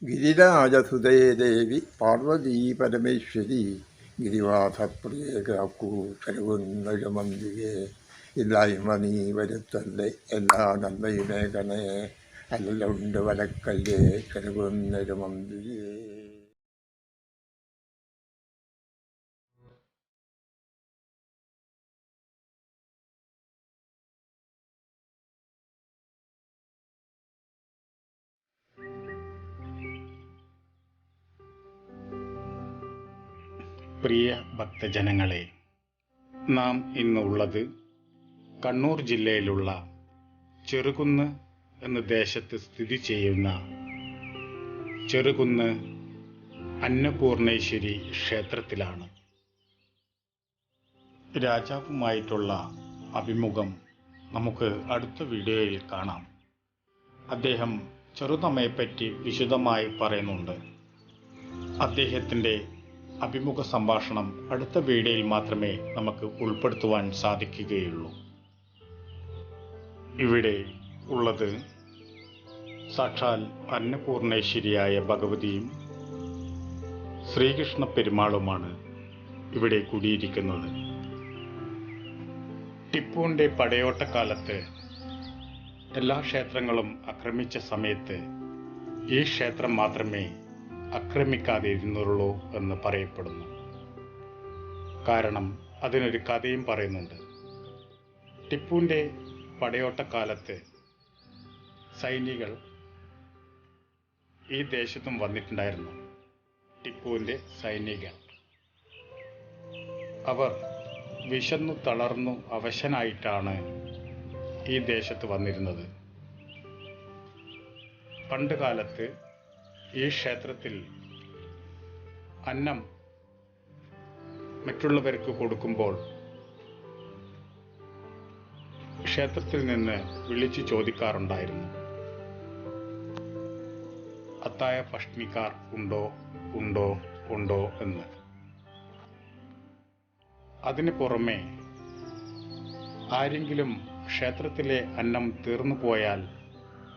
ഗിരിരാജസുതേ ദേവി പാർവതീ പരമേശ്വരി ഗിരിവാസപ്രിയേ കാക്കൂ കരുകുന്നൊരുമന്തികെ ഇല്ലായ്മ നീ വരുത്തല്ലേ എല്ലാ നന്മയുമേകണേ അല്ലുണ്ട് വലക്കല്ലേ കരുകുന്നൊരുമന്തികെ. പ്രിയ ഭക്തജനങ്ങളെ, നാം ഇന്നുള്ളത് കണ്ണൂർ ജില്ലയിലുള്ള ചെറുകുന്ന് എന്ന ദേശത്ത് സ്ഥിതി ചെയ്യുന്ന ചെറുകുന്ന് അന്നപൂർണേശ്വരി ക്ഷേത്രത്തിലാണ്. രാജാവുമായിട്ടുള്ള അഭിമുഖം നമുക്ക് അടുത്ത വീഡിയോയിൽ കാണാം. അദ്ദേഹം ചെറുതമ്മയെപ്പറ്റി വിശദമായി പറയുന്നുണ്ട്. അദ്ദേഹത്തിൻ്റെ അഭിമുഖ സംഭാഷണം അടുത്ത വീഡിയോയിൽ മാത്രമേ നമുക്ക് ഉൾപ്പെടുത്തുവാൻ സാധിക്കുകയുള്ളൂ. ഇവിടെ ഉള്ളത് സാക്ഷാൽ അന്നപൂർണേശ്വരിയായ ഭഗവതിയും ശ്രീകൃഷ്ണ പെരുമാളുമാണ് ഇവിടെ കുടിയിരിക്കുന്നത്. ടിപ്പുവിൻ്റെ പടയോട്ടക്കാലത്ത് എല്ലാ ക്ഷേത്രങ്ങളും ആക്രമിച്ച സമയത്ത് ഈ ക്ഷേത്രം മാത്രമേ ആക്രമിക്കാതെ ഇരുന്നുള്ളൂ എന്ന് പറയപ്പെടുന്നു. കാരണം അതിനൊരു കഥയും പറയുന്നുണ്ട്. ടിപ്പുവിൻ്റെ പടയോട്ടക്കാലത്ത് സൈനികൾ ഈ ദേശത്തും വന്നിട്ടുണ്ടായിരുന്നു. ടിപ്പുവിൻ്റെ സൈനികർ അവർ വിശന്നു തളർന്നു അവശനായിട്ടാണ് ഈ ദേശത്ത് വന്നിരുന്നത്. പണ്ടുകാലത്ത് ഈ ക്ഷേത്രത്തിൽ അന്നം മറ്റുള്ളവർക്ക് കൊടുക്കുമ്പോൾ ക്ഷേത്രത്തിൽ നിന്ന് വിളിച്ചു ചോദിക്കാറുണ്ടായിരുന്നു, അത്തായ ഭക്ഷണിക്കാർ ഉണ്ടോ ഉണ്ടോ ഉണ്ടോ എന്ന്. അതിനു പുറമെ ആരെങ്കിലും ക്ഷേത്രത്തിലെ അന്നം തീർന്നു പോയാൽ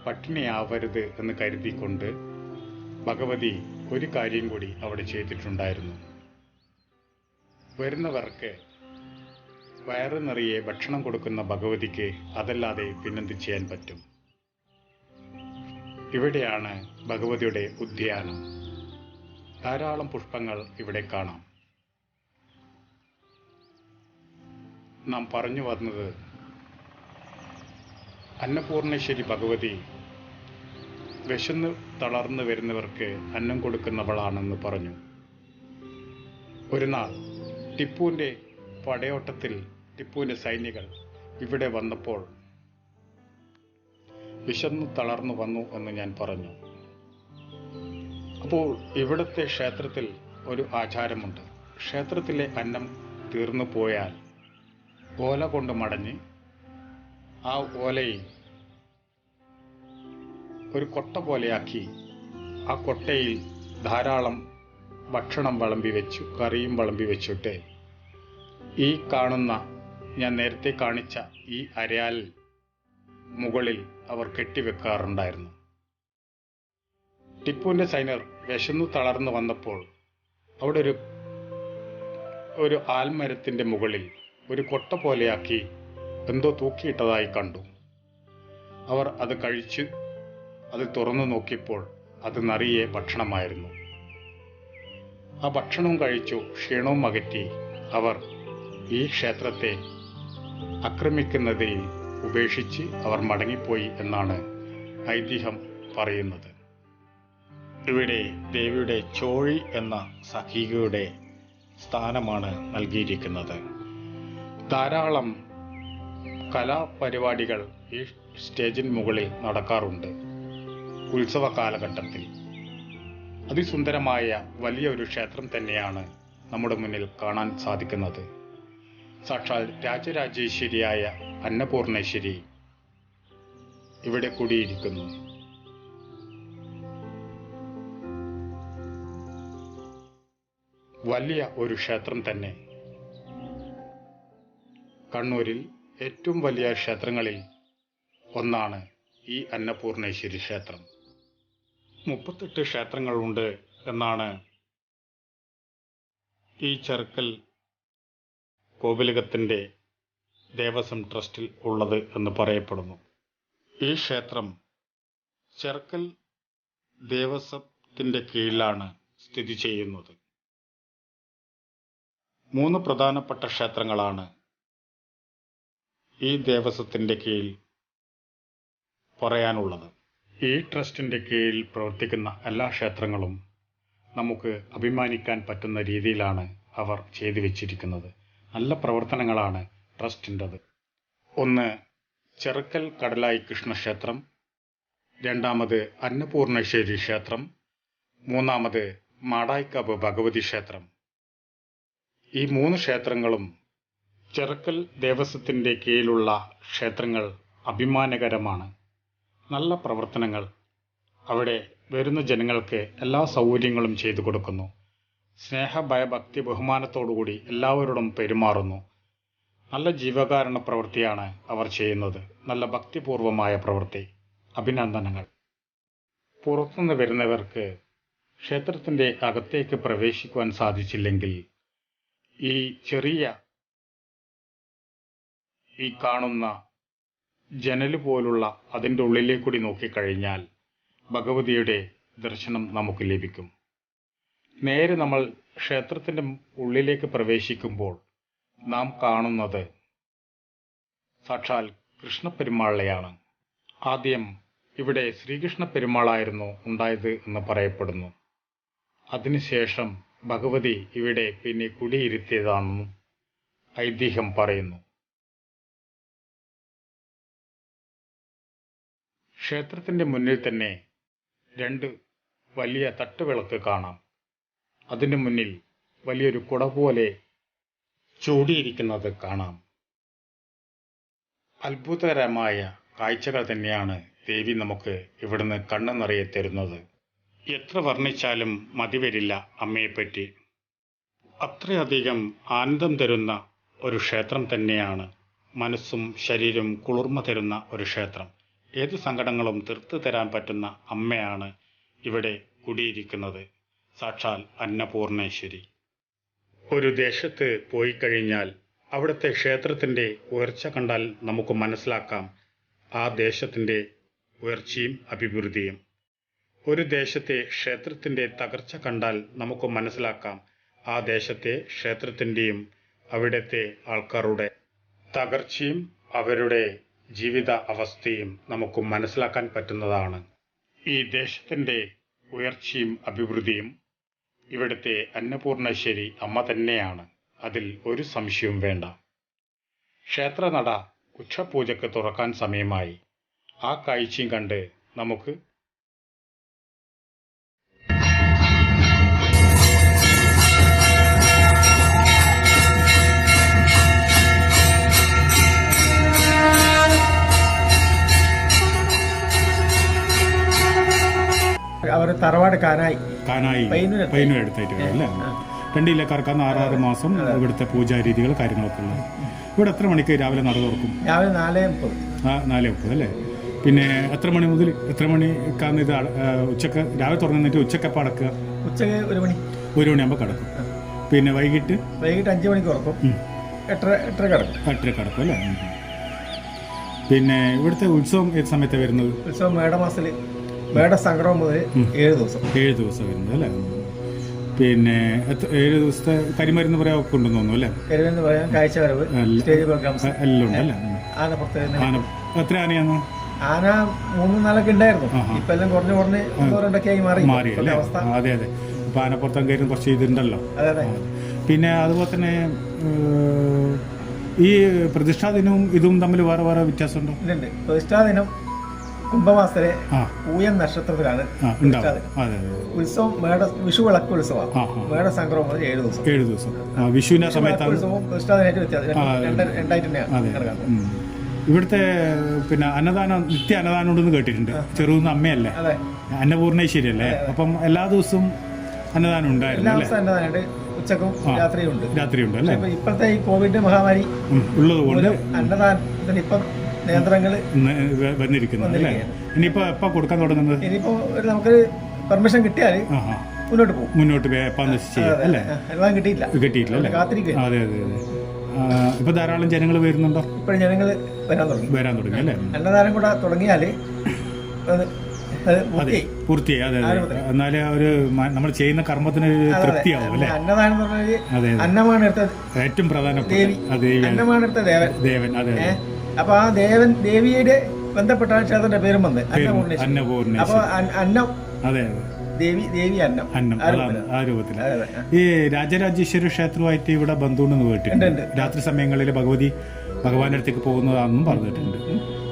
പട്ടിണിയാവരുത് എന്ന് കരുതിക്കൊണ്ട് ഭഗവതി ഒരു കാര്യം കൂടി അവിടെ ചെയ്തിട്ടുണ്ടായിരുന്നു. വരുന്നവർക്ക് വയറ് നിറയെ ഭക്ഷണം കൊടുക്കുന്ന ഭഗവതിക്ക് അതല്ലാതെ പിന്നെന്ത് ചെയ്യാൻ പറ്റും? ഇവിടെയാണ് ഭഗവതിയുടെ ഉദ്യാനം. ധാരാളം പുഷ്പങ്ങൾ ഇവിടെ കാണാം. നാം പറഞ്ഞു വന്നത്, അന്നപൂർണേശ്വരി ഭഗവതി വിശന്ന് തളർന്നു വരുന്നവർക്ക് അന്നം കൊടുക്കുന്നവളാണെന്ന് പറഞ്ഞു. ഒരു നാൾ ടിപ്പുവിൻ്റെ പടയോട്ടത്തിൽ ടിപ്പുവിൻ്റെ സൈനികർ ഇവിടെ വന്നപ്പോൾ വിശന്നു തളർന്നു വന്നു എന്ന് ഞാൻ പറഞ്ഞു. അപ്പോൾ ഇവിടുത്തെ ക്ഷേത്രത്തിൽ ഒരു ആചാരമുണ്ട്. ക്ഷേത്രത്തിലെ അന്നം തീർന്നു പോയാൽ ഓല കൊണ്ട് മടഞ്ഞ് ആ ഓലയിൽ ഒരു കൊട്ട പോലെയാക്കി ആ കൊട്ടയിൽ ധാരാളം ഭക്ഷണം വിളമ്പി വെച്ചു, കറിയും വിളമ്പി വെച്ചിട്ട് ഈ കാണുന്ന ഞാൻ നേരത്തെ കാണിച്ച ഈ അരയാൽ മുകളിൽ അവർ കെട്ടിവെക്കാറുണ്ടായിരുന്നു. ടിപ്പുവിന്റെ സൈന്യർ വിശന്നു തളർന്നു വന്നപ്പോൾ അവിടെ ഒരു ആൽമരത്തിന്റെ മുകളിൽ ഒരു കൊട്ട പോലെയാക്കി എന്തോ തൂക്കിയിട്ടതായി കണ്ടു. അവർ അത് കഴിച്ച് അത് തുറന്നു നോക്കിയപ്പോൾ അത് നിറയെ ഭക്ഷണമായിരുന്നു. ആ ഭക്ഷണവും കഴിച്ചു ക്ഷീണവും അകറ്റി അവർ ഈ ക്ഷേത്രത്തെ ആക്രമിക്കുന്നതിൽ ഉപേക്ഷിച്ച് അവർ മടങ്ങിപ്പോയി എന്നാണ് ഐതിഹ്യം പറയുന്നത്. ഇവിടെ ദേവിയുടെ ചോഴി എന്ന സഖികയുടെ സ്ഥാനമാണ് നൽകിയിരിക്കുന്നത്. ധാരാളം കലാപരിപാടികൾ ഈ സ്റ്റേജിന് മുകളിൽ നടക്കാറുണ്ട്. ഉത്സവ കാലഘട്ടത്തിൽ അതിസുന്ദരമായ വലിയ ഒരു ക്ഷേത്രം തന്നെയാണ് നമ്മുടെ മുന്നിൽ കാണാൻ സാധിക്കുന്നത്. സാക്ഷാൽ രാജരാജേശ്വരിയായ അന്നപൂർണേശ്വരി ഇവിടെ കൂടിയിരിക്കുന്നു. വലിയ ഒരു ക്ഷേത്രം തന്നെ. കണ്ണൂരിൽ ഏറ്റവും വലിയ ക്ഷേത്രങ്ങളിൽ ഒന്നാണ് ഈ അന്നപൂർണേശ്വരി ക്ഷേത്രം. 38 ക്ഷേത്രങ്ങളുണ്ട് എന്നാണ് ഈ ചെറുക്കൽ കോവിലകത്തിന്റെ ദേവസ്വം ട്രസ്റ്റിൽ ഉള്ളത് എന്ന് പറയപ്പെടുന്നു. ഈ ക്ഷേത്രം ചെറുക്കൽ ദേവസ്വത്തിന്റെ കീഴിലാണ് സ്ഥിതി ചെയ്യുന്നത്. 3 പ്രധാനപ്പെട്ട ക്ഷേത്രങ്ങളാണ് ഈ ദേവസ്വത്തിന്റെ കീഴിൽ പറയാനുള്ളത്. ഈ ട്രസ്റ്റിന്റെ കീഴിൽ പ്രവർത്തിക്കുന്ന എല്ലാ ക്ഷേത്രങ്ങളും നമുക്ക് അഭിമാനിക്കാൻ പറ്റുന്ന രീതിയിലാണ് അവർ ചെയ്തു വെച്ചിരിക്കുന്നത്. നല്ല പ്രവർത്തനങ്ങളാണ് ട്രസ്റ്റിൻ്റെത്. ഒന്ന് ചെറുക്കൽ കടലായി കൃഷ്ണക്ഷേത്രം, രണ്ടാമത് അന്നപൂർണേശ്വരി ക്ഷേത്രം, മൂന്നാമത് മാടായിക്കാവ് ഭഗവതി ക്ഷേത്രം. ഈ 3 ക്ഷേത്രങ്ങളും ചെറുക്കൽ ദേവസ്വത്തിന്റെ കീഴിലുള്ള ക്ഷേത്രങ്ങൾ അഭിമാനകരമാണ്. നല്ല പ്രവർത്തനങ്ങൾ. അവിടെ വരുന്ന ജനങ്ങൾക്ക് എല്ലാ സൗകര്യങ്ങളും ചെയ്തു കൊടുക്കുന്നു. സ്നേഹ, ഭയഭക്തി, ബഹുമാനത്തോടുകൂടി എല്ലാവരോടും പെരുമാറുന്നു. നല്ല ജീവകാരുണ്യ പ്രവൃത്തിയാണ് അവർ ചെയ്യുന്നത്. നല്ല ഭക്തിപൂർവമായ പ്രവൃത്തി. അഭിനന്ദനങ്ങൾ. പുറത്തുനിന്ന് വരുന്നവർക്ക് ക്ഷേത്രത്തിന്റെ അകത്തേക്ക് പ്രവേശിക്കുവാൻ സാധിച്ചില്ലെങ്കിൽ ഈ ചെറിയ ഈ കാണുന്ന ജനല് പോലുള്ള അതിൻ്റെ ഉള്ളിലേക്കൂടി നോക്കിക്കഴിഞ്ഞാൽ ഭഗവതിയുടെ ദർശനം നമുക്ക് ലഭിക്കും. നേരെ നമ്മൾ ക്ഷേത്രത്തിൻ്റെ ഉള്ളിലേക്ക് പ്രവേശിക്കുമ്പോൾ നാം കാണുന്നത് സാക്ഷാൽ കൃഷ്ണപ്പെരുമാളെയാണ്. ആദ്യം ഇവിടെ ശ്രീകൃഷ്ണ പെരുമാളായിരുന്നു ഉണ്ടായത് എന്ന് പറയപ്പെടുന്നു. അതിനുശേഷം ഭഗവതി ഇവിടെ പിന്നെ കുടിയിരുത്തിയതാണെന്നും ഐതിഹ്യം പറയുന്നു. ക്ഷേത്രത്തിന്റെ മുന്നിൽ തന്നെ 2 വലിയ തട്ടുവിളക്ക് കാണാം. അതിന് മുന്നിൽ വലിയൊരു കുട പോലെ ചൂടിയിരിക്കുന്നത് കാണാം. അത്ഭുതകരമായ കാഴ്ചകൾ തന്നെയാണ് ദേവി നമുക്ക് ഇവിടുന്ന് കണ്ണു നിറയെ തരുന്നത്. എത്ര വർണ്ണിച്ചാലും മതിവരില്ല അമ്മയെപ്പറ്റി. അത്രയധികം ആനന്ദം തരുന്ന ഒരു ക്ഷേത്രം തന്നെയാണ്. മനസ്സും ശരീരവും കുളിർമ തരുന്ന ഒരു ക്ഷേത്രം. ഏത് സങ്കടങ്ങളും തീർത്തു തരാൻ പറ്റുന്ന അമ്മയാണ് ഇവിടെ കുടിയിരിക്കുന്നത്. സാക്ഷാൽ അന്നപൂർണേശ്വരി. ഒരു ദേശത്ത് പോയി കഴിഞ്ഞാൽ അവിടുത്തെ ക്ഷേത്രത്തിന്റെ ഉയർച്ച കണ്ടാൽ നമുക്ക് മനസ്സിലാക്കാം ആ ദേശത്തിന്റെ ഉയർച്ചയും അഭിവൃദ്ധിയും. ഒരു ദേശത്തെ ക്ഷേത്രത്തിന്റെ തകർച്ച കണ്ടാൽ നമുക്ക് മനസ്സിലാക്കാം ആ ദേശത്തെ ക്ഷേത്രത്തിന്റെയും അവിടുത്തെ ആൾക്കാരുടെ തകർച്ചയും അവരുടെ ജീവിത അവസ്ഥയും നമുക്ക് മനസ്സിലാക്കാൻ പറ്റുന്നതാണ്. ഈ ദേശത്തിന്റെ ഉയർച്ചയും അഭിവൃദ്ധിയും ഇവിടുത്തെ അന്നപൂർണേശ്വരി അമ്മ തന്നെയാണ്. അതിൽ ഒരു സംശയവും വേണ്ട. ക്ഷേത്രനട ഉച്ചപൂജയ്ക്ക് തുറക്കാൻ സമയമായി. ആ കാഴ്ചയും കണ്ട് നമുക്ക് നമ്മുടെ തറവാട് കാനായി പയ്യന്നൂർ അടുത്തായിട്ട് വരും അല്ലേ. 2 ഇല്ലക്കാർക്കാണ് 6 മാസം ഇവിടുത്തെ പൂജാരീതികൾ കാര്യങ്ങളൊക്കെ ഉള്ളത്. ഇവിടെ എത്ര മണിക്ക് രാവിലെ നട തുറക്കും? രാവിലെ 4:30. 4:30 അല്ലേ. പിന്നെ എത്ര മണി മുതൽ എത്ര മണിക്കാണ് ഇത് ഉച്ചക്ക് രാവിലെ തുറന്നിട്ട് ഉച്ചക്കപ്പം അടക്കുക? ഉച്ചക്ക് 1 മണി 1 മണിയാകുമ്പോൾ കിടക്കും. പിന്നെ വൈകിട്ട് 5 മണിക്ക് തുറക്കും. 8:30 കിടക്കും. 8:30 കിടക്കും അല്ലേ. പിന്നെ ഇവിടുത്തെ ഉത്സവം ഏത് സമയത്താണ് വരുന്നത്? ഉത്സവം മേടമാസത്തിൽ മേടസംക്രമം മുതൽ 7 ദിവസം. 7 ദിവസം വരുന്നത് അല്ലേ. പിന്നെ 7 ദിവസത്തെ കരിമരുന്ന് പറയാൻ ഒക്കെ ഉണ്ടെന്ന് തോന്നുന്നു അല്ലേ. കരിമരുന്ന് പറയാൻ, കാഴ്ചവരവ്, സ്റ്റേജ് പ്രോഗ്രാംസ് എല്ലാം ഉണ്ട് അല്ലേ. ആന എത്ര ആനയാന്ന്? ആന 3-4 ഉണ്ടായിരുന്നു. ഇപ്പൊ എല്ലാം കുറഞ്ഞ് 1-2 ആയി മാറി അല്ലേ. അതെ അതെ. ഇപ്പൊ ആനപ്പുറത്തം കയറുന്ന കുറച്ച് ഇതുണ്ടല്ലോ. പിന്നെ അതുപോലെ തന്നെ ഈ പ്രതിഷ്ഠാ ദിനവും ഇതും തമ്മിൽ വേറെ വേറെ വ്യത്യാസമുണ്ടോ? ഇതുണ്ട്. പ്രതിഷ്ഠാ ദിനം കുംഭമാസത്തിലെ പൂയൻ നക്ഷത്രത്തിലാണ് ഉത്സവം. വിഷു വിളക്ക് ഉത്സവമാണ്. മേടസംക്രമം മുതൽ 7 ദിവസം. 7 ദിവസം വിഷുവിന്റെ സമയത്താണ് ഉത്സവവും പ്രതിഷ്ഠാ ദിനമായിട്ട് വ്യത്യാസം. രണ്ടായിട്ട് തന്നെയാണ്. ഇവിടുത്തെ പിന്നെ അന്നദാനം, നിത്യ അന്നദാനം ഉണ്ടെന്ന് കേട്ടിട്ടുണ്ട്. ചെറുകുന്ന അമ്മയല്ലേ, അന്നപൂർണേശ്വരി അല്ലേ. അപ്പം എല്ലാ ദിവസവും അന്നദാനം ഉണ്ടായിരുന്നു അല്ലേ. ഉച്ചക്കും രാത്രിയുണ്ട് അല്ലേ. ഇപ്പോഴത്തെ ഈ കോവിഡ് മഹാമാരി ഉള്ളതുകൊണ്ട് അന്നദാനത്തിന് ഇപ്പം നിയന്ത്രണങ്ങൾ വന്നിരിക്കുന്നത് അല്ലേ. ഇനിയിപ്പോ എപ്പോ കൊടുക്കാൻ തുടങ്ങുന്നത്? ഇനിയിപ്പോ നമുക്ക് പെർമിഷൻ കിട്ടിയാൽ മുന്നോട്ട് അല്ലേ. കിട്ടിയിട്ടില്ല അല്ലേ. അതെ അതെ അതെ. ഇപ്പൊ ധാരാളം ജനങ്ങൾ വരുന്നുണ്ടോ? ഇപ്പോഴും ജനങ്ങൾ വരാൻ തുടങ്ങി അല്ലേ. അന്നദാനം കൂടെ തുടങ്ങിയാല് പൂർത്തിയായി. അതെ അതെ. എന്നാലേ ഒരു നമ്മൾ ചെയ്യുന്ന കർമ്മത്തിന് തൃപ്തിയാവും അല്ലേ. അന്നദാനം എന്ന് പറഞ്ഞാൽ അന്നമാണ് എടുത്തത് ഏറ്റവും പ്രധാനപ്പെട്ട അന്നമാണ് എടുത്ത ദേവൻ. അതെ. അപ്പൊ ആ ദേവിയുടെ ബന്ധപ്പെട്ട ക്ഷേത്രത്തിന്റെ പേരും വന്ന് അന്നപൂർണ. അപ്പൊ അന്നം അതെ ദേവി അന്നം അതാണ് ആ രൂപത്തിൽ. ഈ രാജരാജേശ്വര ക്ഷേത്രമായിട്ട് ഇവിടെ ബന്ധുണ്ടെന്ന് കേട്ടിട്ടുണ്ട്. രാത്രി സമയങ്ങളിൽ ഭഗവാന്റെ അടുത്തേക്ക് പോകുന്നതാണെന്നും പറഞ്ഞിട്ടുണ്ട്.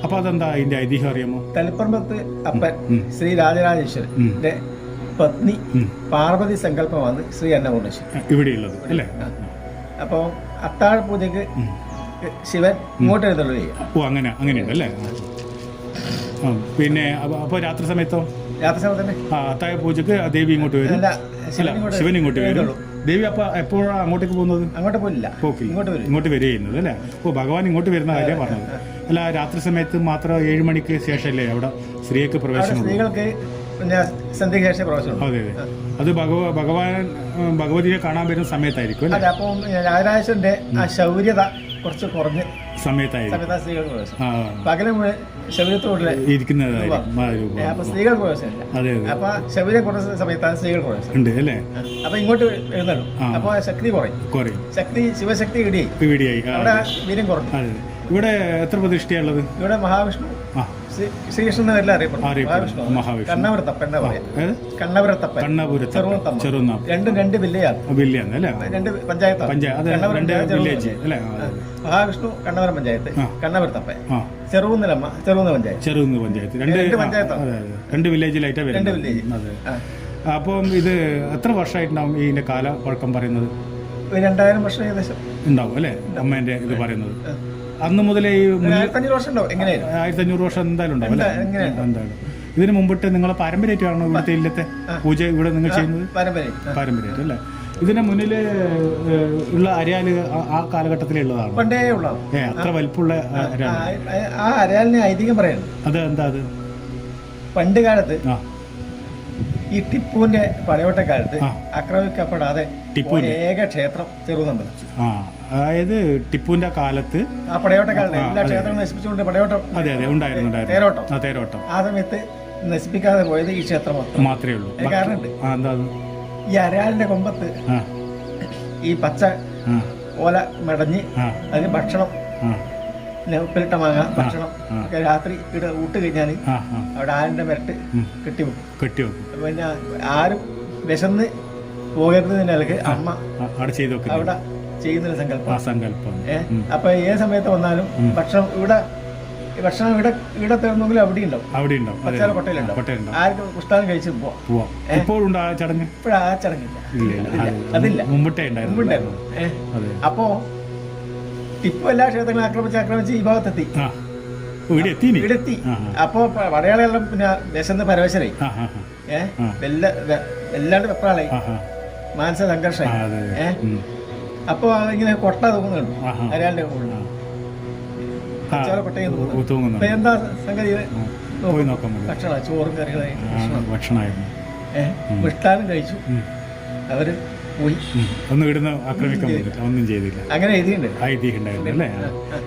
അപ്പൊ അതെന്താ അതിന്റെ ഐതിഹ്യം അറിയാമോ? തളിപ്പറമ്പത്ത് അപ്പൻ ശ്രീ രാജരാജേശ്വരന്റെ പത്നി പാർവതി സങ്കല്പമാണ് ശ്രീ അന്നപൂർണേശ്വരി ഇവിടെയുള്ളത് അല്ലേ. അപ്പൊ അത്താഴ പൂജക്ക് ശിവൻ ഇങ്ങോട്ട് എഴുന്നള്ളി ചെയ്യും. ഓ അങ്ങനെയുണ്ട് അല്ലേ. പിന്നെ അപ്പൊ രാത്രി സമയത്തോ? രാത്രി സമയത്ത് തന്നെ അത്താഴ പൂജക്ക് ദേവി ഇങ്ങോട്ട് വരും. ശിവൻ ഇങ്ങോട്ട് വരും. ദേവി അപ്പൊ എപ്പോഴാണ് അങ്ങോട്ടേക്ക് പോകുന്നത്? അങ്ങോട്ട് പോകില്ല, ഇങ്ങോട്ട് വരിക ചെയ്യുന്നത് അല്ലേ. ഓ ഭഗവാൻ ഇങ്ങോട്ട് വരുന്ന കാര്യം പറഞ്ഞത് അല്ല. രാത്രി സമയത്ത് മാത്രം 7 മണിക്ക് ശേഷമല്ലേ അവിടെ സ്ത്രീക്ക് പ്രവേശനം? സ്ത്രീകൾക്ക് സന്ധ്യയ്ക്ക് ശേഷം പ്രവേശനം. അതെ അതെ. അത് ഭഗവതിയെ കാണാൻ വരുന്ന സമയത്തായിരിക്കും അല്ലേ. അപ്പം രാജരാജേശ്വരന്റെ ആ ശൗര്യത കുറച്ച് കുറഞ്ഞ് സമയത്തായിരിക്കും പകരം ശൗര്യത്തോടെ ഇരിക്കുന്നതായിരിക്കും സ്ത്രീകൾ പ്രവേശനമില്ല. അപ്പൊ ശൗര്യം കുറഞ്ഞ സമയത്താണ് സ്ത്രീകൾ പ്രവേശനം ഉണ്ട് അല്ലേ. അപ്പൊ ഇങ്ങോട്ട് എഴുന്നള്ളും. അപ്പൊ ശക്തി കുറയും. ശക്തി ശിവശക്തി ഇടിയായി അവിടെ വീര്യം കുറഞ്ഞു. ഇവിടെ എത്ര പ്രതിഷ്ഠയുള്ളത്? ഇവിടെ മഹാവിഷ്ണു ശ്രീകൃഷ്ണൻ എല്ലാം അറിയപ്പെടുന്നു. കണ്ണപുരത്തപ്പൻ എന്താ പറയാ, കണ്ണപുരത്തപ്പൻ ചെറുന്ന രണ്ട് വില്ലയാണ് അല്ലേ. 2 പഞ്ചായത്ത് മഹാവിഷ്ണു കണ്ണപുരം പഞ്ചായത്ത്, കണ്ണപുരത്തപ്പൻ ചെറുകുന്ന പഞ്ചായത്ത്. 2 വില്ലേജിലായിട്ടാണ് വരുന്നത്. അപ്പം ഇത് എത്ര വർഷമായിട്ടുണ്ടാവും ഇതിന്റെ കാലപ്പഴക്കം പറയുന്നത്? 2000 വർഷം ഏകദേശം ഉണ്ടാവും അല്ലേ അമ്മേന്റെ ഇത് പറയുന്നത്. അന്ന് മുതലേ 1500 വർഷം ഉണ്ടാവും. 1500 വർഷം എന്തായാലും ഉണ്ടാവും അല്ലേ. എന്തായാലും ഇതിന് മുമ്പിട്ട് നിങ്ങളെ പാരമ്പര്യമായിട്ടാണോ ഇവിടുത്തെ ഇല്ലത്തെ പൂജ ഇവിടെ നിങ്ങൾ ചെയ്യുന്നത്? പാരമ്പര്യമായിട്ട് അല്ലേ. ഇതിന് മുന്നിൽ ഉള്ള അരയാല് ആ കാലഘട്ടത്തിലുള്ളതാണ്? പണ്ടേ ഉള്ളതാണ്. അത്ര വലിപ്പമുള്ള ആ അരയാലിനെ ഐതിഹ്യം പറയുന്നത് അത് എന്താ? അത് പണ്ട് കാലത്ത് ഈ ടിപ്പുവിന്റെ പടയോട്ടക്കാലത്ത് ആക്രമിക്കപ്പെടാതെ ഏക ക്ഷേത്രം ചെറുതുണ്ട്. അതായത് ടിപ്പുവിന്റെ കാലത്ത് ആ പടയോട്ടക്കാലത്ത് എല്ലാ ക്ഷേത്രങ്ങളും നശിപ്പിച്ചുകൊണ്ട് പടയോട്ടം തേരോട്ടം ആ സമയത്ത് നശിപ്പിക്കാതെ പോയത് ഈ ക്ഷേത്രം മാത്രമേ ഉള്ളൂ. കാരണം ഈ അരയാലിന്റെ കൊമ്പത്ത് ഈ പച്ച ഓല മെടഞ്ഞ് അതിന് ഭക്ഷണം, ഉപ്പിലിട്ട മാങ്ങ ഭക്ഷണം ഒക്കെ രാത്രി ഇവിടെ ഊട്ട് കഴിഞ്ഞാൽ അവിടെ ആലിന്റെ മിരട്ട് കെട്ടിവെക്കും. പിന്നെ ആരും വിശന്ന് പോകരുത് നിലക്ക് അമ്മ അവിടെ ചെയ്യുന്നൊരു സങ്കല്പം. അപ്പൊ ഏത് സമയത്ത് വന്നാലും ഭക്ഷണം ഇവിടെ തീർന്നെങ്കിൽ അവിടെ ഉണ്ടാവും. പച്ചാല കൊട്ടയിലുണ്ടാവും. ആർക്കും പുസ്തകം കഴിച്ച് പോവാം. ഇപ്പോഴും ആ ചടങ്ങ്? ഇപ്പോഴാ ചടങ്ങില്ല, അതില്ല. മുമ്പുണ്ടായിരുന്നു. അപ്പോ ടിപ്പു എല്ലാ ക്ഷേത്രങ്ങളും ആക്രമിച്ച് ഈ ഭാഗത്തെത്തി. അപ്പോ പടയാളികളെല്ലാം പിന്നെ വിശന്ന് പരവശരായി. എല്ലാണ്ട് വെപ്രാളായി, മാനസിക സംഘർഷമായി. അപ്പൊ ഇങ്ങനെ കൊട്ട തൂങ്ങുന്നുണ്ട് അയാളുടെ മുകളിൽ, അപ്പൊ എന്താ സംഗതി, ഭക്ഷണ ചോറും കറികളായി ഭക്ഷണമായിരുന്നു. മിഷ്ടാനും കഴിച്ചു. അവര് പോയി. ഒന്നും ഇവിടുന്ന് ആക്രമിക്കാൻ പറ്റില്ല, ഒന്നും ചെയ്തില്ല. അങ്ങനെ ഐതിഹ്യം ഉണ്ടായിരുന്നു അല്ലേ?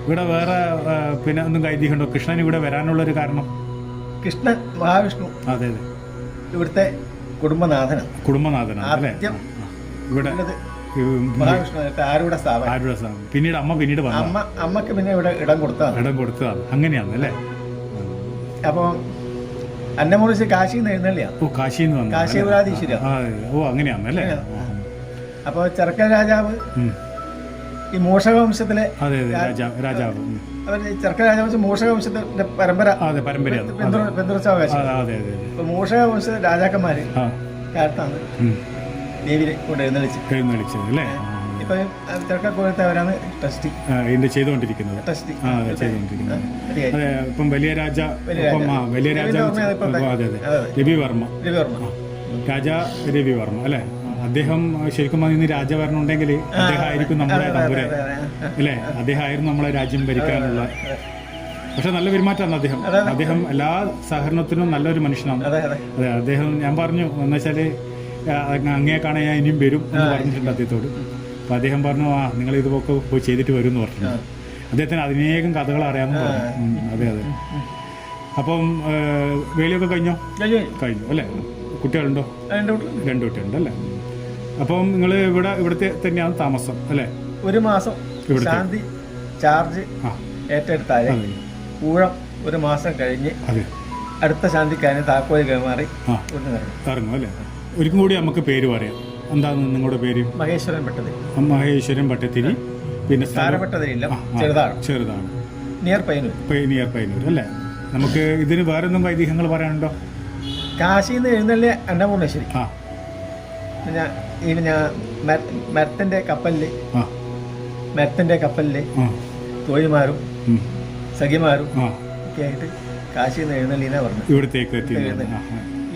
ഇവിടെ വേറെ പിന്നെ ഒന്നും ഐതിഹ്യമുണ്ടോ? കൃഷ്ണൻ ഇവിടെ വരാനുള്ളൊരു കാരണം? കൃഷ്ണൻ മഹാവിഷ്ണു, അതെ അതെ, ഇവിടുത്തെ കുടുംബനാഥനാണ്. കുടുംബനാഥനാണ് അല്ലേ? ഇവിടെ മഹാവിഷ്ണു ആരുടെ സ്ഥാപനം. പിന്നീട് അമ്മക്ക് പിന്നെ ഇവിടെ ഇടം കൊടുത്തതാണ്. അങ്ങനെയാണ് അല്ലേ? അപ്പൊ അന്നമൂർത്തി കാശിന്ന് എഴുന്നള്ളിയാ. കാശിന്ന് വന്നു, കാശീപുരാധീശ്വര. അങ്ങനെയാണ് അല്ലേ? അപ്പൊ ചെറുക്കൻ രാജാവ് ഈ മൂഷകവംശത്തിലെ രാജാവ്, അവര് ചെറുക്കൻ രാജാവ് മൂഷകവംശത്തിന്റെ പരമ്പരയാണ്, പിന്തുടർച്ചാവകാശം. ഇപ്പൊ മൂഷകവംശ രാജാക്കന്മാര് കാലത്താണ് ദേവിയെ കൊണ്ട് എഴുന്നള്ളിച്ചത് അല്ലേ? ഇപ്പൊ ചെറുക്കൻ കോലത്തെ അവരാണ് ട്രസ്റ്റി ചെയ്തുകൊണ്ടിരിക്കുന്നത്. ഇപ്പം വലിയ രാജ രവിവർമ്മ, രാജാ രവിവർമ്മ അല്ലേ? അദ്ദേഹം ശരിക്കും ഇന്ന് രാജഭരണം ഉണ്ടെങ്കിൽ അദ്ദേഹം ആയിരിക്കും നമ്മളെ തമ്പുരാൻ അല്ലേ? അദ്ദേഹം ആയിരുന്നു നമ്മളെ രാജ്യം ഭരിക്കാനുള്ള. പക്ഷെ നല്ല പെരുമാറ്റമാണ് അദ്ദേഹം എല്ലാ സഹകരണത്തിനും നല്ലൊരു മനുഷ്യനാണ്. അതെ, അദ്ദേഹം ഞാൻ പറഞ്ഞു എന്നുവെച്ചാല് അങ്ങേ കാണാൻ ഞാൻ ഇനിയും വരും എന്ന് പറഞ്ഞിട്ടുണ്ട് അദ്ദേഹത്തോട്. അപ്പൊ അദ്ദേഹം പറഞ്ഞു, നിങ്ങൾ ഇതൊക്കെ പോയി ചെയ്തിട്ട് വരും എന്ന് പറഞ്ഞു. അദ്ദേഹത്തിന് അതിനേകം കഥകൾ അറിയാമെന്ന് പറഞ്ഞു. അതെ. അപ്പം വേലിയൊക്കെ കഴിഞ്ഞു അല്ലേ? കുട്ടികളുണ്ടോ? 2 കുട്ടികളുണ്ട് അല്ലേ? അപ്പം നിങ്ങൾ ഇവിടുത്തെ തന്നെയാണ് താമസം അല്ലേ? 1 മാസം ശാന്തി ചാർജ് ഏറ്റെടുത്താൽ ഊഴം 1 മാസം കഴിഞ്ഞ് അടുത്ത ശാന്തിക്കാരന് താക്കോല് കൈമാറി ഇറങ്ങും അല്ലേ? ഒരിക്കും കൂടി നമുക്ക് പേര് പറയാം. എന്താണ് നിങ്ങളുടെ പേര്? മഹേശ്വരൻ ഭട്ടതിരി. മഹേശ്വരൻ ഭട്ടതിരി. പിന്നെ ചെറുതാണ്, നിയർ പയ്യന്നൂർ അല്ലേ? നമുക്ക് ഇതിന് വേറെ ഒന്നും ഐതിഹ്യങ്ങൾ പറയാനുണ്ടോ? കാശിന്ന് എഴുന്നള്ളി അന്നപൂർണേശ്വരി. ഞാൻ മരത്തിന്റെ കപ്പലില് തോഴിമാരും സഖിമാരും ഒക്കെ ആയിട്ട് കാശിന്ന് എഴുന്നള്ളിന്നാ പറഞ്ഞു. ഇവിടത്തേക്ക്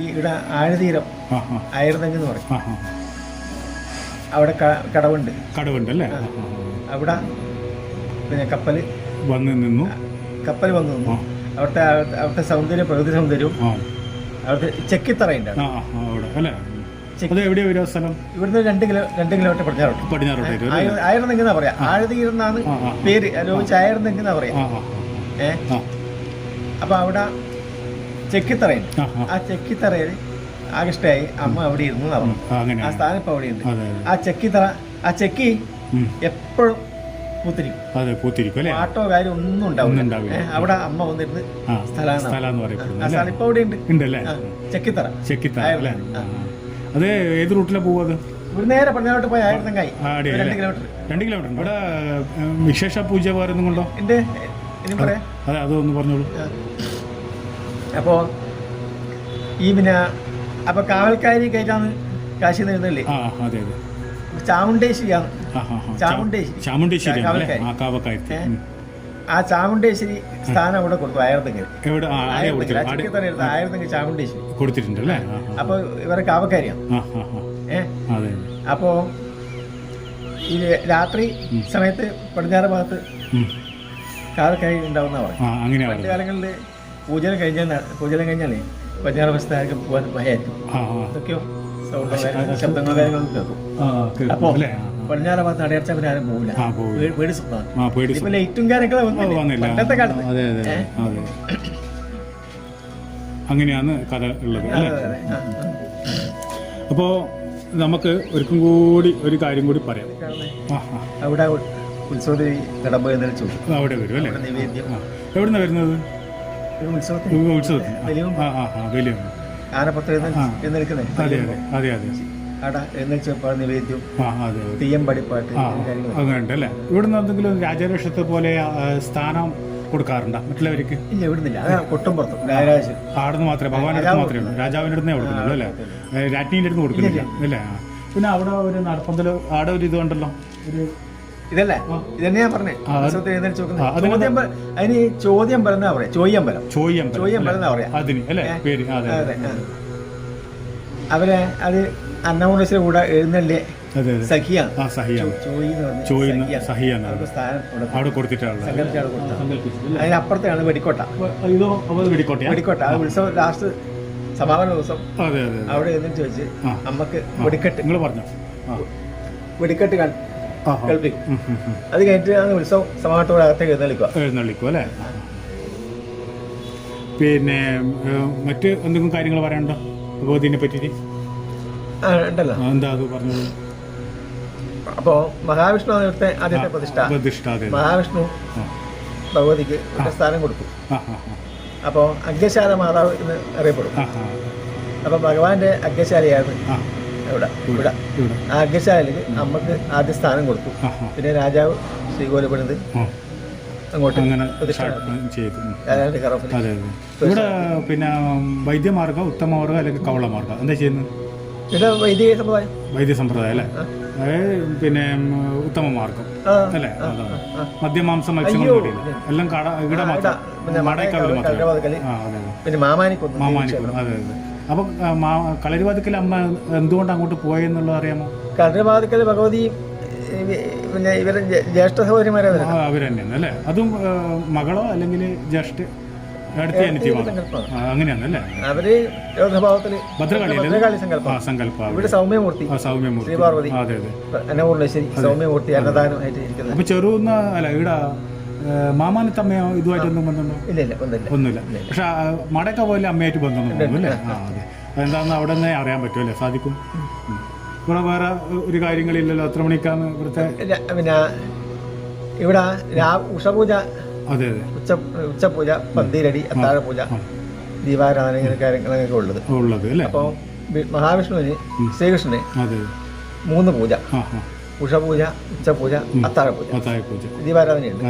ഈ ഇവിടെ ആഴതീരം ആയിരത്തഞ്ചെന്ന് പറയും. അവിടെ കടവുണ്ട് അല്ലേ? അവിടെ പിന്നെ കപ്പല് വന്നു നിന്നു. അവിടുത്തെ സൗന്ദര്യം, പ്രകൃതി സൗന്ദര്യവും അവിടുത്തെ ചെക്കിത്തറയുണ്ട്. ഇവിടുന്ന് 2 കിലോമീറ്റർ പടിഞ്ഞാറോട്ട്. ആയിരന്നെങ്കിന്നാ പറയാ, ആഴതീരെന്നാണ് പേര്. ലോപിച്ച് ആയിരന്നെങ്കിന്നാ പറയാ. അപ്പൊ അവിടെ ചെക്കിത്തറയുണ്ട്. ആ ചെക്കിത്തറയിൽ ആകൃഷ്ടയായി അമ്മ അവിടെ ഇരുന്നു പറഞ്ഞു. ആ സ്ഥാനം ഇപ്പൊ അവിടെയുണ്ട്. ആ ചെക്കി എപ്പോഴും പൂത്തിരിക്കും. ആട്ടോ കാര്യം ഒന്നും ഉണ്ടാവില്ല. അവിടെ അമ്മ വന്നിരുന്ന് സ്ഥലം ഇപ്പൊ അവിടെ ഉണ്ട്. ചെക്കിത്തറ. അത് ഏത് റൂട്ടിലാണ് പോവാത്? ഇവിടെ നേരെ പടിഞ്ഞാറോട്ട് പോയി ആയിരത്തങ്കായി 2 കിലോമീറ്റർ. 2 കിലോമീറ്റർ. ഇവിടെ വിശേഷ പൂജ വേറൊന്നും കൊണ്ടോ? അതെ, അതൊന്ന് പറഞ്ഞോളൂ. അപ്പോ ഈ പിന്നെ അപ്പൊ കാവൽക്കാരി കയറ്റാന്ന് കാശി നിന്നല്ലേ? ചാമുണ്ടേശ്വരിയാണ്. ആ ചാമുണ്ടേശ്വരി സ്ഥാനം അവിടെ കൊടുത്തു. ആയിരത്തങ്ങ് ചാമുണ്ടേശ്വരി കൊടുത്തിട്ടുണ്ടല്ലേ? അപ്പൊ ഇവരെ കാവക്കാരിയാണ്. അപ്പോ ഈ രാത്രി സമയത്ത് പടിഞ്ഞാറ് ഭാഗത്ത് കാവൽക്കാരി ഉണ്ടാവുന്ന പറഞ്ഞു. പണ്ട് കാലങ്ങളിൽ പൂജനം കഴിഞ്ഞാലേ പടിഞ്ഞാറ് വശത്തായിരിക്കും പോകാൻ ഭയമായിരിക്കും. എന്തൊക്കെയോ ശബ്ദങ്ങളും കാര്യങ്ങളും കേൾക്കും. അപ്പോ പടിഞ്ഞാറ് ഭാഗത്ത് അടയർച്ച പിന്നെ ആരും പോകില്ല. പേടി സ്വപ്നമാണ്. ഇപ്പൊ ലൈറ്റും കാര്യങ്ങളൊക്കെ പണ്ടത്തെ കാലത്ത് അങ്ങനെയാണ് കഥ ഉള്ളത്. അപ്പോ നമുക്ക് ഒരിക്കും കൂടി ഒരു കാര്യം കൂടി പറയാം. അവിടെ ഉത്സവത്തിൽ കടമ്പ അവിടെ വരും അല്ലേ? എവിടുന്ന വരുന്നത്? ഉത്സവത്തിന് വലിയ അങ്ങനെയുണ്ടല്ലേ? ഇവിടുന്ന് എന്തെങ്കിലും രാജാവേഷത്തെ പോലെ സ്ഥാനം കൊടുക്കാറുണ്ടോ മറ്റുള്ളവർക്ക്? ഇല്ല, ഇവിടുന്നില്ല. ആടുന്ന് മാത്രമേ, ഭഗവാന്റെ അടുത്ത് മാത്രമേ ഉള്ളൂ. രാജാവിന്റെ അടുത്തേ കൊടുക്കുന്നുള്ളൂ അല്ലേ? രാജ്ഞീന്റെ അടുത്ത് കൊടുക്കുന്നില്ല അല്ലേ? പിന്നെ അവിടെ ഒരു നടപ്പന്തല് അവിടെ ഒരു ഇത് കണ്ടല്ലോ, ഒരു ഇതല്ലേ? ഇതന്നെ ഞാൻ പറഞ്ഞേ. അതിന് ചോദ്യം പറയുന്ന പറയാ, ചോയ്യമ്പലം. ചോയ്യമ്പലം പറയാ അതിന് അല്ലേ പേര്? അവരെ അത് അന്നപൂർണേശ്വരി കൂടെ എഴുന്നള്ളി അതെ അതെ സഖിയാണ്. ആ സഹിയാണ് സഹിയാണ് അവിടെ കൊടുത്തിട്ടാണ് അതിനപ്പുറത്താണ് വെടിക്കോട്ട. ഇതോ വെടിക്കോട്ട വെടിക്കോട്ട അത് ഉത്സവം ലാസ്റ്റ് സമാപന ദിവസം അതെ അതെ അവിടെ എഴുന്നേറ്റ് വെച്ച് അമ്മക്ക് വെടിക്കെട്ട് നിങ്ങൾ പറഞ്ഞു വെടിക്കെട്ട് കേൾപ്പിക്കും. അത് കഴിഞ്ഞിട്ട് ഉത്സവം സമാപനത്തോടെ അകത്തേക്ക് എഴുന്നള്ളിക്കും അല്ലേ. പിന്നെ മറ്റ് എന്തെങ്കിലും കാര്യങ്ങൾ പറയാനുണ്ടോ ഭഗവതിനെ പറ്റിയിട്ട്? ഉണ്ടല്ലോ. എന്താ അത് പറഞ്ഞത്? അപ്പോ മഹാവിഷ്ണു ഇവിടുത്തെ ആദ്യത്തെ പ്രതിഷ്ഠ. മഹാവിഷ്ണു ഭഗവതിക്ക് ഒരു സ്ഥാനം കൊടുക്കും. അപ്പോൾ അഗ്നിശാല മാതാവ് എന്ന് അറിയപ്പെടും. അപ്പൊ ഭഗവാന്റെ അഗ്നിശാലയാണ് ഇവിടെ. ആ അഗ്നിശാലയില് അമ്മക്ക് ആദ്യ സ്ഥാനം കൊടുത്തു. പിന്നെ രാജാവ് ശ്രീകോലപ്പെടുന്നത് അങ്ങോട്ട് ഇവിടെ പിന്നെ വൈദ്യമാർഗം, ഉത്തമമാർഗം അല്ലെങ്കിൽ കവളമാർഗം എന്താ ചെയ്യുന്നത്? ഇവിടെ വൈദ്യ സമ്പ്രദായം അല്ലേ. പിന്നെ ഉത്തമ മാർഗം അല്ലേ. മദ്യമാംസം മത്സ്യങ്ങൾ എല്ലാം ഇവിടെ മടക്കവല് മാത്രമേ. പിന്നെ മാമാനിക്കൊന്നും. അതെ അതെ. അപ്പൊ കളരിവാതിക്കൽ അമ്മ എന്തുകൊണ്ട് അങ്ങോട്ട് പോയെന്നുള്ളത് അറിയാമോ? കളരിവാതിക്കൽ ഭഗവതി പിന്നെ ഇവരെ ജ്യേഷ്ഠ സഹോദരിമാരെ അവർ തന്നെയാണ് അല്ലേ. അതും മകളോ അല്ലെങ്കിൽ ജ്യേഷ്ഠ അങ്ങനെയാണല്ലേ. അവര് ഭദ്രകാളി സങ്കല്പം. ഇവിടെ സൗമ്യമൂർത്തി ശ്രീപാർവതി അന്നപൂർണേശ്വരി സൗമ്യമൂർത്തി അന്നദാനമായിട്ട് ഇരിക്കുന്നത്. അപ്പൊ ചെറുന്ന അല്ല ഇവിടെ മാമാനത്തമ്മയോ ഇതുമായിട്ടൊന്നും ബന്ധമുണ്ടോ? ഇല്ല ഒന്നുമില്ല. പക്ഷെ മടക്ക പോലെ അമ്മയായിട്ട് ബന്ധമൊന്നും അല്ലേ. അതെ. അതെന്താന്ന് അവിടെ നിന്ന് അറിയാൻ പറ്റുമല്ലേ, സാധിക്കും. ഇവിടെ വേറെ ഒരു കാര്യങ്ങളില്ലല്ലോ. എത്ര മണിക്കാണ് ഇവിടുത്തെ? പിന്നെ ഇവിടെ ഉഷപൂജ, അതെ അതെ, ഉച്ചപൂജ, പന്തീരടി, അത്താഴപൂജ, ദീപാരാധന, ഇങ്ങനെ കാര്യങ്ങളൊക്കെ ഉള്ളത് അല്ലേ. അപ്പോൾ മഹാവിഷ്ണുവിന് ശ്രീകൃഷ്ണന് 3 പൂജ: ഉഷപൂജ, ഉച്ചപൂജ, അത്താഴപൂജ, ദീപാരാധനയുണ്ട്.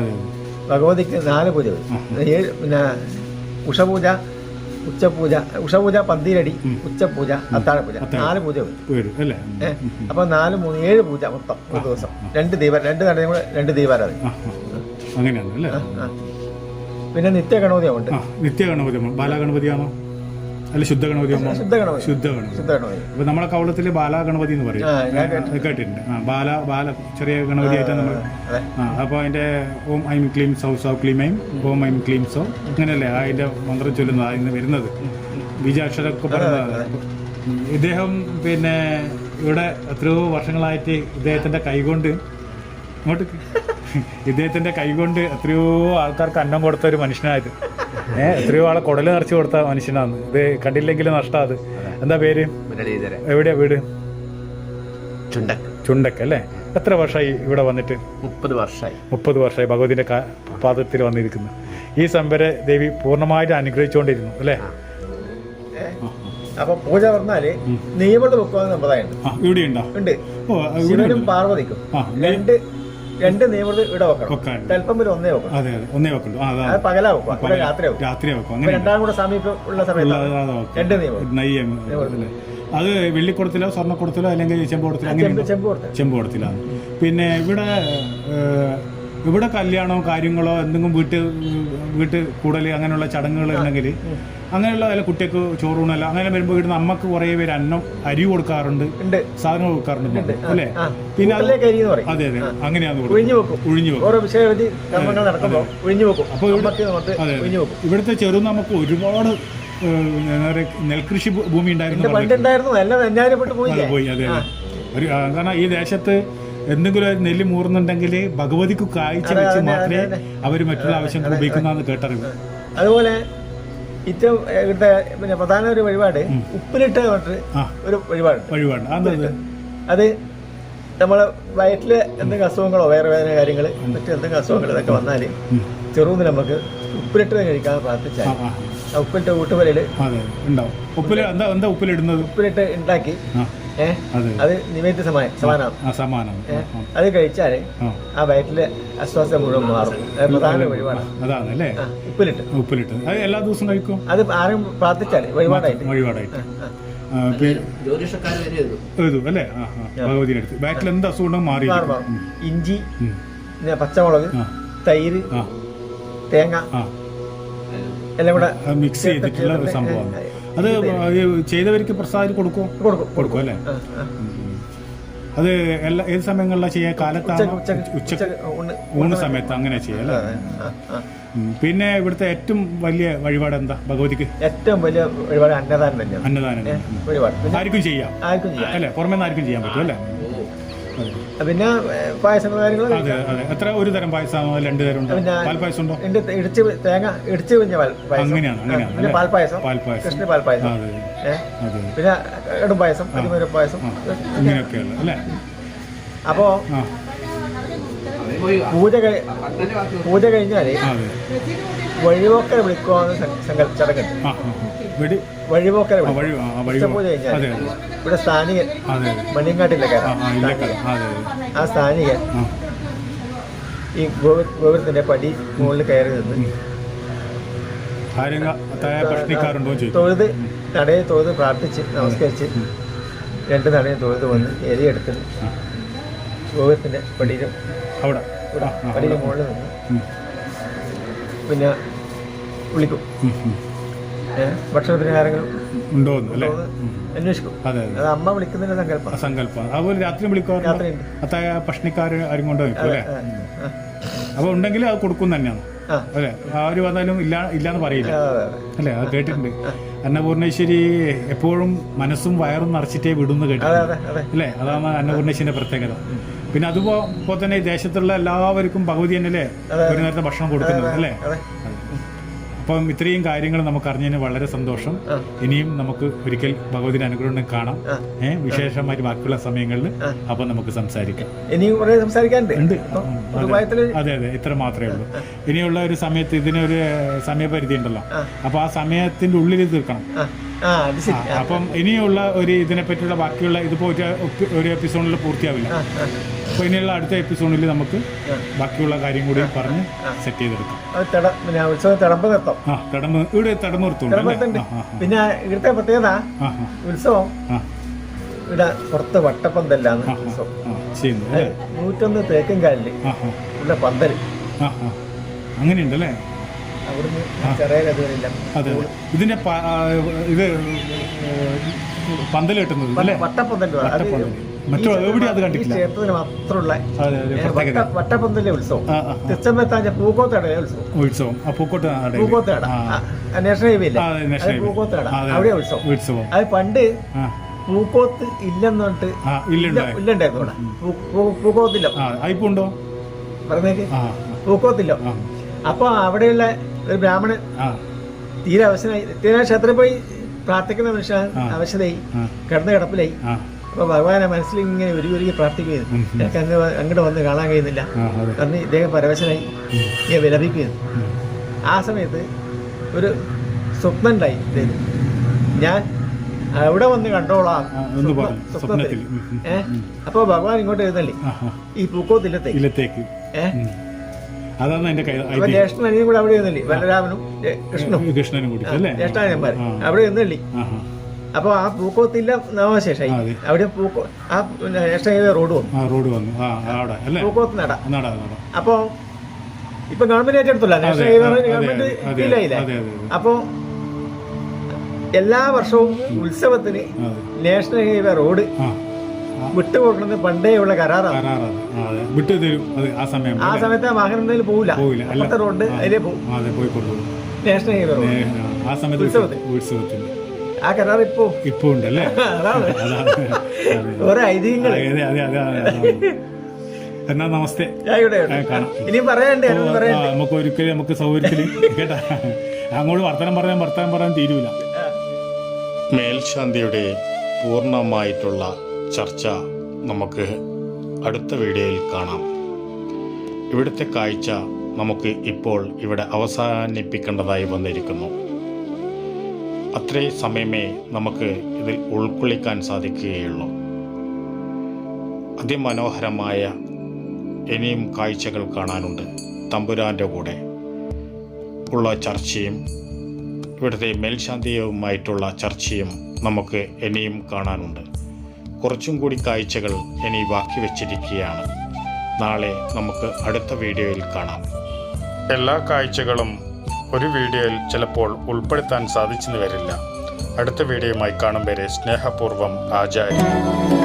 ഭഗവതിക്ക് 4 പൂജ വരും. പിന്നെ ഉഷപൂജ, ഉഷപൂജ, പന്തീരടി, ഉച്ചപൂജ, അത്താഴപൂജ, 4 പൂജ വരും. അപ്പൊ 4, 3, 7 പൂജ മൊത്തം ഒരു ദിവസം. 2 ദീപാരാധന അങ്ങനെയാണല്ലേ. പിന്നെ നിത്യഗണപതിയുണ്ട്. നിത്യഗണപതിയമ്മ ബാലഗണപതിയാണോ അല്ല ശുദ്ധ ഗണപതിയാണോ? ശുദ്ധ ഗണപതി. അപ്പൊ നമ്മളെ കവളത്തില് ബാലഗണപതി എന്ന് പറയും, കേട്ടിട്ടുണ്ട്. ബാല ചെറിയ ഗണപതിയായിട്ടാണ് നമ്മൾ. അപ്പൊ അതിന്റെ ഓം ഐം ക്ലീം സൗ സൗ ക്ലീം ഐം, ഓം ഐം ക്ലീം സൗ, അങ്ങനെയല്ലേ അതിന്റെ മന്ത്രം ചൊല്ലുന്നത്, അതിന് വരുന്നത് ബീജാക്ഷരമൊക്കെ പറഞ്ഞത്. ഇദ്ദേഹം പിന്നെ ഇവിടെ എത്രയോ വർഷങ്ങളായിട്ട് ഇദ്ദേഹത്തിന്റെ കൈകൊണ്ട് എത്രയോ ആൾക്കാർക്ക് അന്നം കൊടുത്ത ഒരു മനുഷ്യനായത്. എത്രയോ ആളെ കുടല് നിറച്ച് കൊടുത്ത മനുഷ്യനാണ്. ഇത് കണ്ടില്ലെങ്കിൽ നഷ്ടം. അത് എന്താ പേര്? എവിടെയാ വീട്? ചുണ്ടക്ക് അല്ലേ. എത്ര വർഷമായി ഇവിടെ വന്നിട്ട്? 30 വർഷമായി ഭഗവതിന്റെ പാദത്തിൽ വന്നിരിക്കുന്നു. ഈ സംഭര ദേവി പൂർണ്ണമായിട്ട് അനുഗ്രഹിച്ചുകൊണ്ടിരുന്നു അല്ലേ. അപ്പൊ പൂജ പറഞ്ഞാല് നിയമങ്ങൾ വെക്കുക സമ്പ്രദായം ഇവിടെ ഉണ്ടോ? ഉണ്ട്. ശിവനും പാർവതിക്കും 2 നിയമങ്ങൾ ഇവിടെ വെക്കണം. തൽപ്പമ്പിൽ ഒന്നേ വെക്കണം. പകലാ വെക്കുക, രാത്രി വെക്കും. രണ്ടാം കൂടെ സമീപമുള്ള സമയത്ത് 2 നിയമം. അത് വെള്ളിക്കുടത്തിലോ സ്വർണ്ണക്കുടത്തിലോ അല്ലെങ്കിൽ ചെമ്പ് കുടത്തിലാണ്. പിന്നെ ഇവിടെ കല്യാണമോ കാര്യങ്ങളോ എന്തെങ്കിലും വീട്ട് കൂടൽ അങ്ങനെയുള്ള ചടങ്ങുകൾ ഉണ്ടെങ്കിൽ അങ്ങനെയുള്ള കുട്ടിക്ക് ചോറൂണല്ല അങ്ങനെ വരുമ്പോൾ ഇവിടുന്ന് അമ്മക്ക് കുറേ പേര് അരി കൊടുക്കാറുണ്ട്, സാധനങ്ങൾ കൊടുക്കാറുണ്ട് അല്ലേ. പിന്നെ അതെ അതെ അങ്ങനെയാണ് ഒഴിഞ്ഞു വെക്കും. അപ്പൊ ഇവിടുത്തെ ചെറു നമുക്ക് ഒരുപാട് നെൽകൃഷി ഭൂമി ഉണ്ടായിരുന്നു. പോയി. അതെ കാരണം ഈ ദേശത്ത് എന്തെങ്കിലും നെല്ല് മൂറുന്നുണ്ടെങ്കിൽ ഭഗവതിക്ക് കാഴ്ച വെച്ച് മാത്രമേ അവർ മറ്റുള്ള ആവശ്യങ്ങൾ ഉപയോഗിക്കുന്നതെന്ന് കേട്ടറിവ്. അതുപോലെ ഏറ്റവും പിന്നെ പ്രധാന ഒരു വഴിപാട് ഉപ്പിലിട്ട് ഒരു വഴിപാട്. അത് നമ്മളെ വയറ്റില് എന്തെങ്കിലും അസുഖങ്ങളോ വയറുവേദന കാര്യങ്ങൾ മറ്റു എന്തെങ്കിലും അസുഖങ്ങൾ ഇതൊക്കെ വന്നാൽ ചെറുതിൽ നമുക്ക് ഉപ്പിലിട്ട് കഴിക്കാൻ പ്രാർത്ഥിച്ചാൽ ഉപ്പിലിട്ട് കൂട്ടുപലയില് ഉപ്പിലിട്ട് ഉണ്ടാക്കി അത് നിവേദ്യ സമാനം അത് കഴിച്ചാല് ആ വയറ്റിലെ അസ്വസ്ഥ മുഴുവൻ മാറും. പ്രധാന വഴിപാട് അതാണല്ലേ. ഉപ്പിലിട്ട് എല്ലാ ദിവസവും കഴിക്കും. അത് ആരും പ്രാർത്ഥിച്ചാല് വഴിപാടായിട്ട് അല്ലേ. ഭഗവതിനടുത്ത് ബാറ്റിൽ എന്ത് അസുഖം മാറി. ഇഞ്ചി, പിന്നെ പച്ചമുളക്, തൈര്, തേങ്ങ എല്ലാം കൂടെ മിക്സ് ചെയ്തിട്ടുള്ള ഒരു സംഭവമാണ്. അത് ഈ ചെയ്തവർക്ക് പ്രസാദം കൊടുക്കും അല്ലേ? അത് ഏത് സമയങ്ങളിലാണ് ചെയ്യുക? കാലത്താണ്, ഉച്ചക്ക് ഊണ് സമയത്ത് അങ്ങനെ ചെയ്യാം അല്ലേ? പിന്നെ ഇവിടുത്തെ ഏറ്റവും വലിയ വഴിപാട് എന്താ ഭഗവതിക്ക്? ഏറ്റവും വലിയ വഴിപാട് അന്നദാനം തന്നെയാണ്. അന്നദാനം ആർക്കും ചെയ്യാം അല്ലേ? പുറമേ നിന്ന് ആർക്കും ചെയ്യാൻ പറ്റും അല്ലേ? പിന്നെ പായസങ്ങൾ കാര്യങ്ങൾ. അതെ അതെ. എത്ര ഒരു തരം പായസം? 2 തരം ഉണ്ടോ? പാൽപ്പായസം ഉണ്ടോ? തേങ്ങ ഇടിച്ച് കഴിഞ്ഞ പായസം. അങ്ങനെയാണ്. പിന്നെ പാൽപ്പായസം, കൃഷ്ണ പാൽപ്പായസം, പിന്നെ കടും പായസം, അരിമര പായസം, അങ്ങനെയൊക്കെയുള്ള അല്ലേ? അപ്പോ പൂജ കഴിഞ്ഞാല് വഴിപോക്കരെ വിളിക്കുവാന്ന് ചടങ്ങുണ്ട്. വഴിപോക്കരെ പൂജ കഴിഞ്ഞാൽ ഇവിടെ സ്ഥാനികൻ മണിയങ്കാട്ടിലെ ആ സ്ഥാനികൻ ഈ ഗോപുരത്തിന്റെ പടി മുകളിൽ കയറി നിന്ന് തൊഴുത് നടയെ തൊഴുത് പ്രാർത്ഥിച്ച് നമസ്കരിച്ച് 2 നടയും തൊഴുത് വന്ന് എലിയെടുത്ത് ഗോപുരത്തിന്റെ പടിയിലും പടിയിലും മുകളിൽ നിന്ന് പിന്നെ വിളിക്കും. ഭക്ഷണത്തിന് കാര്യങ്ങൾ ഉണ്ടോ അന്വേഷിക്കും. അത് അമ്മ വിളിക്കുന്നതിന്റെ സങ്കല്പം. അതുപോലെ രാത്രി വിളിക്കാറുണ്ട്. അത്തായ ഭക്ഷണിക്കാർ ആരും കൊണ്ടോ അല്ലേ? അപ്പൊ ഉണ്ടെങ്കിൽ അത് കൊടുക്കും തന്നെയാണ് അല്ലേ? ആര് വന്നാലും ഇല്ലാന്ന് പറയില്ല അല്ലേ? അത് കേട്ടിട്ടുണ്ട്. അന്നപൂർണേശ്വരി എപ്പോഴും മനസ്സും വയറും നിറച്ചിട്ടേ വിടുന്നു കേട്ടിട്ടുണ്ട് അല്ലേ? അതാണ് അന്നപൂർണേശ്വരിന്റെ പ്രത്യേകത. പിന്നെ അതുപോലെ തന്നെ ഈ ദേശത്തുള്ള എല്ലാവർക്കും ഭഗവതി തന്നെയല്ലേ ഒരു നേരത്തെ ഭക്ഷണം കൊടുക്കുന്നത് അല്ലേ? അപ്പം ഇത്രയും കാര്യങ്ങൾ നമുക്ക് അറിഞ്ഞതിന് വളരെ സന്തോഷം. ഇനിയും നമുക്ക് ഒരിക്കൽ ഭഗവതിയുടെ അനുഗ്രഹം കാണാം. വിശേഷമായിട്ട് ബാക്കിയുള്ള സമയങ്ങളിൽ അപ്പം നമുക്ക് സംസാരിക്കാം. ഇനിയും കുറെ സംസാരിക്കാനുണ്ട്. അതെ അതെ, ഇത്ര മാത്രമേ ഉള്ളൂ. ഇനിയുള്ള ഒരു സമയത്ത് ഇതിനൊരു സമയപരിധി ഉണ്ടല്ലോ. അപ്പൊ ആ സമയത്തിന്റെ ഉള്ളിൽ തീർക്കണം. അപ്പം ഇനിയുള്ള ഒരു ഇതിനെ പറ്റിയുള്ള ബാക്കിയുള്ള ഇതിപ്പോ ഒരു എപ്പിസോഡിൽ പൂർത്തിയാവില്ല. അപ്പൊ ഇനിയുള്ള അടുത്ത എപ്പിസോഡിൽ നമുക്ക് ബാക്കിയുള്ള കാര്യം കൂടി പറഞ്ഞ് സെറ്റ് ചെയ്തെടുക്കാം. ഇവിടെ തടമ്പ് നിർത്തുന്നുണ്ട്. പിന്നെ ഇവിടുത്തെ പ്രത്യേകത ഉത്സവം ഇവിടെ പുറത്ത് വട്ടപ്പന്തല്ലാണ് ഉത്സവം ചെയ്യുന്നത്. 101 തേക്കുംകാലില് ഉള്ള പന്തല് അങ്ങനെയുണ്ടല്ലേ? അവിടുന്ന് ചെറിയ കഥകളില്ല. അതെ, ഇതിന്റെ ഇത് പന്തൽ കെട്ടുന്നത് വട്ടപ്പന്തല് മറ്റോ എവിടെയും അത് കണ്ടിട്ടില്ല. ക്ഷേത്രത്തിന് മാത്രമുള്ള വട്ടപ്പന്തലിലെ ഉത്സവം. തെച്ചമ്പത്താഞ്ച പൂക്കോത്താട ഉത്സവം. പൂക്കോത്താട നാഷണൽ ഹൈവേ ഇല്ല, പൂക്കോത്താട അവിടെ ഉത്സവം. അത് പണ്ട് പൂക്കോത്ത് ഇല്ലെന്ന് പറഞ്ഞിട്ട് ഇല്ലുണ്ടായിരുന്നു അവിടെ. പൂക്കോത്തില്ല പറഞ്ഞേക്ക് പൂക്കോത്തില്ല. അപ്പൊ അവിടെയുള്ള ഒരു ബ്രാഹ്മണൻ തീരെ അവശനായി, ക്ഷേത്രത്തിൽ പോയി പ്രാർത്ഥിക്കുന്ന മനുഷ്യൻ അവശതയായി, കിടന്ന് കിടപ്പിലായി. അപ്പൊ ഭഗവാനെ മനസ്സിൽ ഇങ്ങനെ ഒരുക്കി പ്രാർത്ഥിക്കുന്നു. എനിക്ക് അങ്ങോട്ട് വന്ന് കാണാൻ കഴിയുന്നില്ല. അന്ന് ഇദ്ദേഹം പരവശനായി ഇങ്ങനെ വിലപിക്കുന്നു. ആ സമയത്ത് ഒരു സ്വപ്നം ഉണ്ടായി. ഞാൻ അവിടെ വന്ന് കണ്ടോളാം സ്വപ്നത്തിൽ. അപ്പൊ ഭഗവാൻ ഇങ്ങോട്ട് എഴുന്നള്ളി ഈ പൂക്കോത്തില്ലത്തേക്ക്. അതാണ് എന്റെ ജ്യേഷ്ഠനും കൂടെ അവിടെ എഴുന്നള്ളി. ബലരാമനും കൃഷ്ണനും കൂടി ജ്യേഷ്ഠന്മാർ അവിടെ എഴുന്നള്ളി. അപ്പൊ ആ പൂക്കോത്തില്ല നാമശേഷമായി. അവിടെ ആ നാഷണൽ റോഡ് വന്നു പൂക്കോത്ത് നട. അപ്പൊ ഇപ്പൊ ഗവൺമെന്റ് ഏറ്റെടുത്തില്ല, നാഷണൽ ഹൈവേ ഗവൺമെന്റ് ഇല്ലായില്ലേ. അപ്പൊ എല്ലാ വർഷവും ഉത്സവത്തിന് നാഷണൽ ഹൈവേ റോഡ് വിട്ടുകൊടുക്കുന്നത് പണ്ടേ ഉള്ള കരാറാണ്. ആ സമയത്ത് ആ വാഹനം എന്തെങ്കിലും പോവില്ല, അപ്പുറത്തെ റോഡ് അതിലേ പോകും നാഷണൽ ഹൈവേ റോഡ് ഉത്സവത്തിന്. ആ കരാർ ഇപ്പൊ ഉണ്ടല്ലേ? അതാണ് ഓരോ ഐതിഹ്യങ്ങൾ. എന്നാ നമസ്തേ. ഇനിയും പറയാനുണ്ട്. നമുക്ക് ഒരിക്കലും നമുക്ക് സൗകര്യത്തിൽ കേട്ടാ അങ്ങോട്ട് വർത്തമാനം പറയാൻ തീരൂല. മേൽശാന്തിയുടെ പൂർണ്ണമായിട്ടുള്ള ചർച്ച നമുക്ക് അടുത്ത വീഡിയോയിൽ കാണാം. ഇവിടുത്തെ കാഴ്ച നമുക്ക് ഇപ്പോൾ ഇവിടെ അവസാനിപ്പിക്കേണ്ടതായി വന്നിരിക്കുന്നു. അത്രയും സമയമേ നമുക്ക് ഇതിൽ ഉൾക്കൊള്ളിക്കാൻ സാധിക്കുകയുള്ളൂ. അതിമനോഹരമായ ഇനിയും കാഴ്ചകൾ കാണാനുണ്ട്. തമ്പുരാൻ്റെ കൂടെ ഉള്ള ചർച്ചയും ഇവിടുത്തെ മേൽശാന്തിയുമായിട്ടുള്ള ചർച്ചയും നമുക്ക് ഇനിയും കാണാനുണ്ട്. കുറച്ചും കൂടി കാഴ്ചകൾ ഇനി ബാക്കി വച്ചിരിക്കുകയാണ്. നാളെ നമുക്ക് അടുത്ത വീഡിയോയിൽ കാണാം. എല്ലാ കാഴ്ചകളും ഒരു വീഡിയോയിൽ ചിലപ്പോൾ ഉൾപ്പെടുത്താൻ സാധിച്ചെന്ന് വരില്ല. അടുത്ത വീഡിയോയുമായി കാണും വരെ സ്നേഹപൂർവ്വം ആചാര്യ.